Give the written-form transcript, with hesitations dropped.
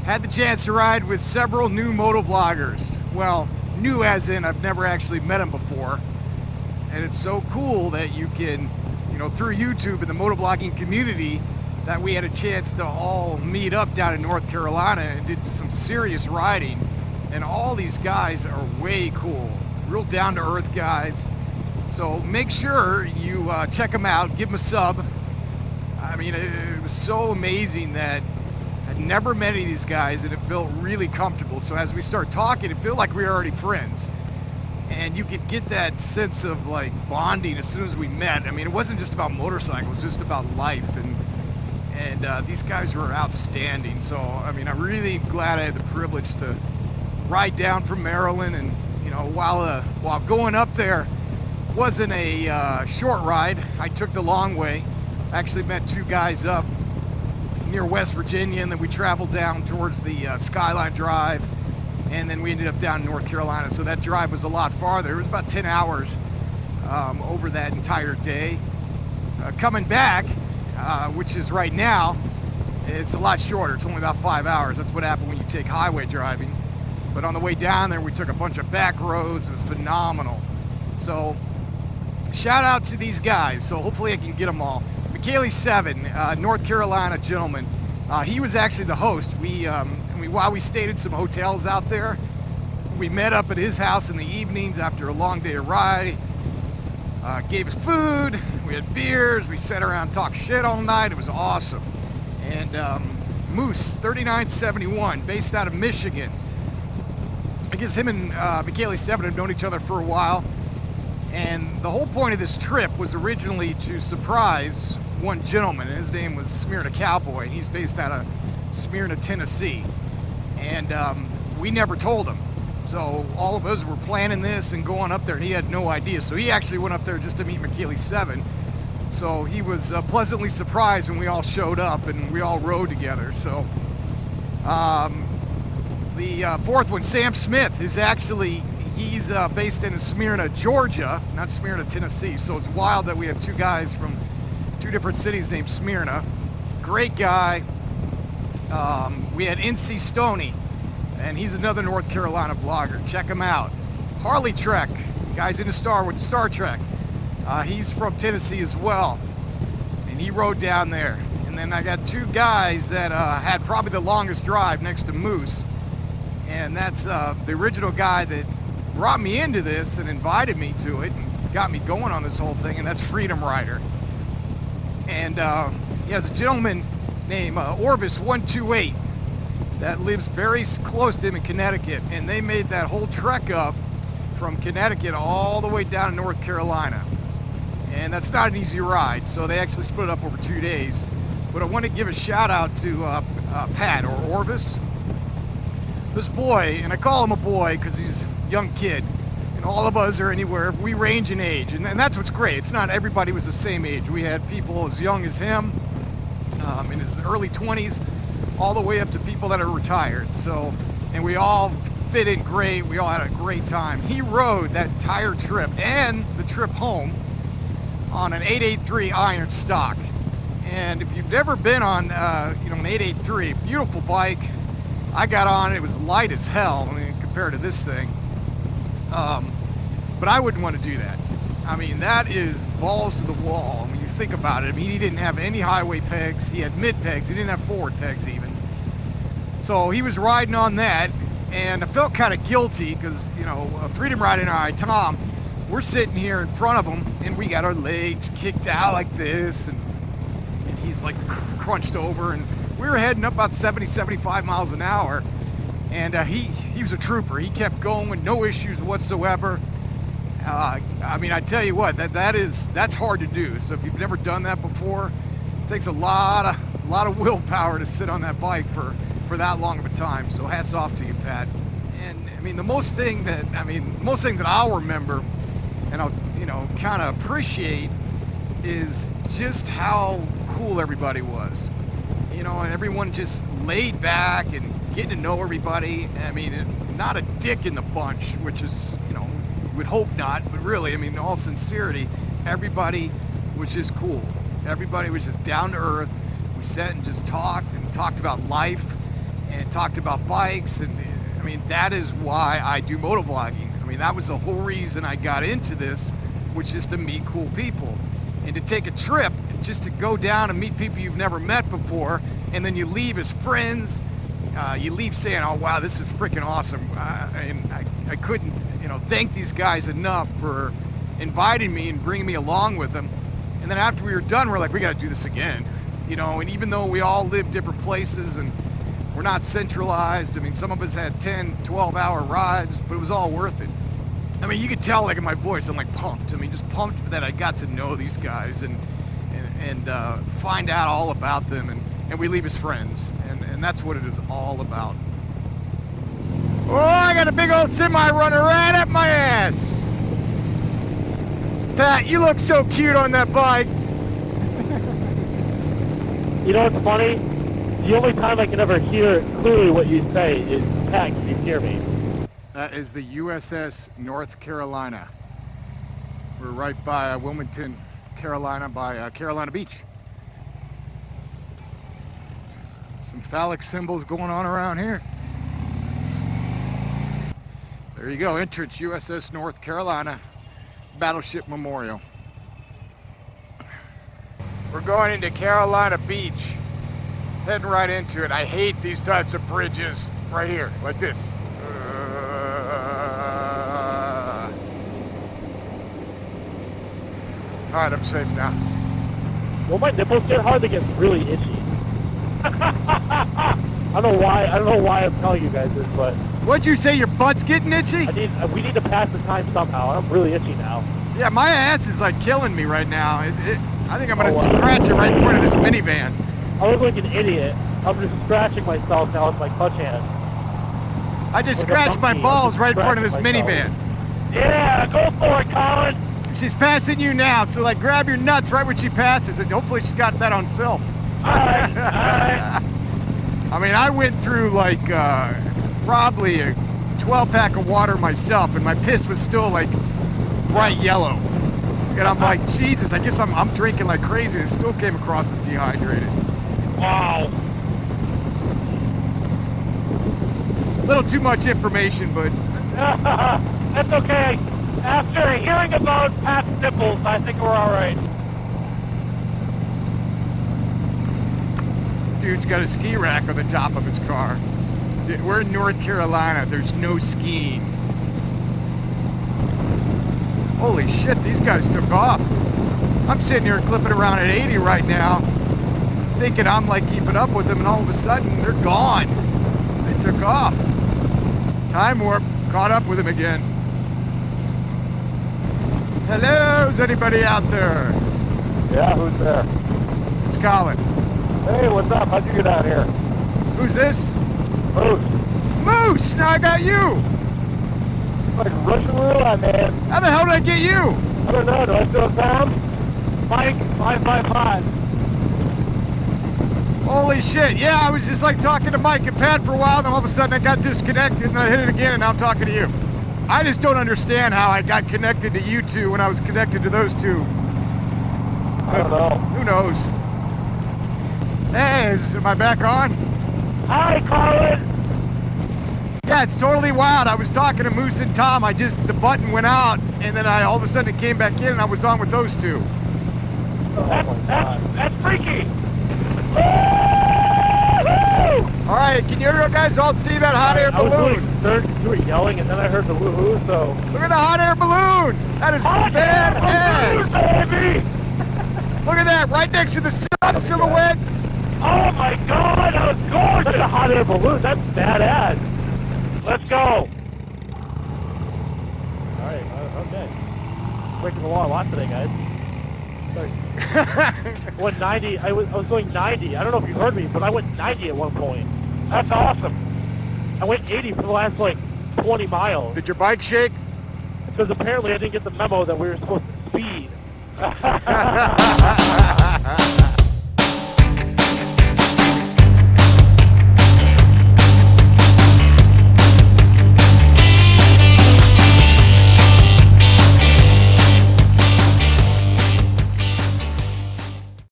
Had the chance to ride with several new motovloggers. Well, new as in I've never actually met them before. And it's so cool that you can, through YouTube and the motovlogging community, that we had a chance to all meet up down in North Carolina and did some serious riding. And all these guys are way cool, real down-to-earth guys. So make sure you check them out, give them a sub. I mean, it was so amazing that I'd never met any of these guys, and it felt really comfortable. So as we start talking, it felt like we were already friends. And you could get that sense of like bonding as soon as we met. I mean, it wasn't just about motorcycles, it was just about life. And these guys were outstanding. So, I mean, I'm really glad I had the privilege to ride down from Maryland. And, while going up there wasn't a short ride, I took the long way. I actually met two guys up near West Virginia, and then we traveled down towards the Skyline Drive, and then we ended up down in North Carolina. So that drive was a lot farther. It was about 10 hours over that entire day. Coming back, which is right now, it's a lot shorter. It's only about 5 hours. That's what happened when you take highway driving. But on the way down there, we took a bunch of back roads. It was phenomenal. So shout out to these guys. So hopefully I can get them all. McKaylee7, North Carolina gentleman. He was actually the host. While we stayed in some hotels out there, we met up at his house in the evenings after a long day of ride. Gave us food, we had beers, we sat around and talked shit all night. It was awesome. And Moose 3971, based out of Michigan. I guess him and McKaylee7 have known each other for a while. And the whole point of this trip was originally to surprise one gentleman, and his name was theSMYRNAcowboy. He's based out of Smyrna, Tennessee. And we never told him. So all of us were planning this and going up there, and he had no idea. So he actually went up there just to meet McKaylee7. So he was pleasantly surprised when we all showed up and we all rode together. So the fourth one, Sam Smith, is actually, he's based in Smyrna, Georgia, not Smyrna, Tennessee. So it's wild that we have two guys from two different cities named Smyrna. Great guy. We had NC Stoney, and he's another North Carolina vlogger. Check him out. HarleyTrek, guys into Star Trek. He's from Tennessee as well, and he rode down there. And then I got two guys that had probably the longest drive next to Moose, and that's the original guy that brought me into this and invited me to it and got me going on this whole thing, and that's Freedom Rider. And he has a gentleman named Orvis128 that lives very close to him in Connecticut, and they made that whole trek up from Connecticut all the way down to North Carolina. And that's not an easy ride, so they actually split it up over 2 days. But I want to give a shout out to Pat, or Orvis. This boy, and I call him a boy because he's a young kid, and all of us are anywhere, we range in age, and that's what's great. It's not everybody was the same age. We had people as young as him, in his early 20s, all the way up to people that are retired. So, and we all fit in great. We all had a great time. He rode that entire trip and the trip home on an 883 iron stock. And if you've never been on, an 883, beautiful bike. I got on it was light as hell. I mean, compared to this thing. But I wouldn't want to do that. I mean, that is balls to the wall. I mean, you think about it. I mean, he didn't have any highway pegs. He had mid pegs. He didn't have forward pegs even. So he was riding on that, and I felt kind of guilty because, Freedom Rider and I, Tom, we're sitting here in front of him, and we got our legs kicked out like this, and he's like crunched over, and we were heading up about 70, 75 miles an hour, and he was a trooper. He kept going with no issues whatsoever. I mean, I tell you what, that's hard to do. So if you've never done that before, it takes a lot of willpower to sit on that bike for that long of a time. So hats off to you, Pat. And I mean, the most thing that I'll remember and I'll kind of appreciate is just how cool everybody was. And everyone just laid back and getting to know everybody. I mean, not a dick in the bunch, which is, would hope not, but really, I mean, in all sincerity, everybody was just cool. Everybody was just down to earth. We sat and just talked about life, and talked about bikes. And I mean, that is why I do motovlogging. I mean, that was the whole reason I got into this, which is to meet cool people and to take a trip, just to go down and meet people you've never met before, and then you leave as friends. You leave saying, oh wow, this is freaking awesome. And I couldn't, thank these guys enough for inviting me and bringing me along with them. And then after we were done, we're like, we got to do this again. And even though we all live different places and we're not centralized, I mean, some of us had 10, 12-hour rides, but it was all worth it. I mean, you could tell like in my voice, I'm like pumped. I mean, just pumped that I got to know these guys and find out all about them, and we leave as friends. And that's what it is all about. Oh, I got a big old semi running right up my ass. Pat, you look so cute on that bike. You know what's funny? The only time I can ever hear clearly what you say is, Pat, can you hear me? That is the USS North Carolina. We're right by Wilmington, Carolina, by Carolina Beach. Some phallic symbols going on around here. There you go, entrance USS North Carolina, Battleship Memorial. We're going into Carolina Beach, heading right into it. I hate these types of bridges right here, like this. All right, I'm safe now. Well, my nipples get hard, they get really itchy. I don't know why I'm telling you guys this, but... What'd you say, your butt's getting itchy? We need to pass the time somehow. I'm really itchy now. Yeah, my ass is like killing me right now. I think I'm gonna scratch it right in front of this minivan. I look like an idiot. I'm just scratching myself now with my clutch hand. I just scratched my balls right in front of this minivan. Yeah, go for it, Colin! She's passing you now, so like grab your nuts right when she passes, and hopefully she's got that on film. Alright, alright. I mean, I went through like probably a 12-pack of water myself, and my piss was still like bright yellow. And I'm like, Jesus, I guess I'm drinking like crazy, and it still came across as dehydrated. Wow. A little too much information, but... That's okay. After hearing about Pat's nipples, I think we're all right. Dude's got a ski rack on the top of his car. We're in North Carolina. There's no skiing. Holy shit, these guys took off. I'm sitting here clipping around at 80 right now, thinking I'm like keeping up with them, and all of a sudden they're gone. They took off. Time warp, caught up with him again. Hello, is anybody out there? Yeah, who's there? It's Colin. Hey, what's up? How'd you get out here? Who's this? Moose. Moose! Now I got you! Like Russian roulette, man. How the hell did I get you? I don't know. Do I still sound? Mike 555. Holy shit, yeah, I was just like talking to Mike and Pat for a while, then all of a sudden I got disconnected, and then I hit it again, and now I'm talking to you. I just don't understand how I got connected to you two when I was connected to those two. I don't know. Who knows? Hey, am I back on? Hi, Colin! Yeah, it's totally wild. I was talking to Moose and Tom, the button went out, and then all of a sudden it came back in, and I was on with those two. That's freaky! All right, can you guys all see that hot air balloon? You were yelling, and then I heard the woohoo, so... Look at the hot air balloon! That is badass! Look at that, right next to the sun silhouette. Oh my god, that was gorgeous! That's a hot air balloon, that's badass. Let's go! Alright, okay. Breaking the law a lot today, guys. Sorry. I went 90, I was going 90. I don't know if you heard me, but I went 90 at one point. That's awesome. I went 80 for the last, 20 miles. Did your bike shake? Because apparently I didn't get the memo that we were supposed to speed.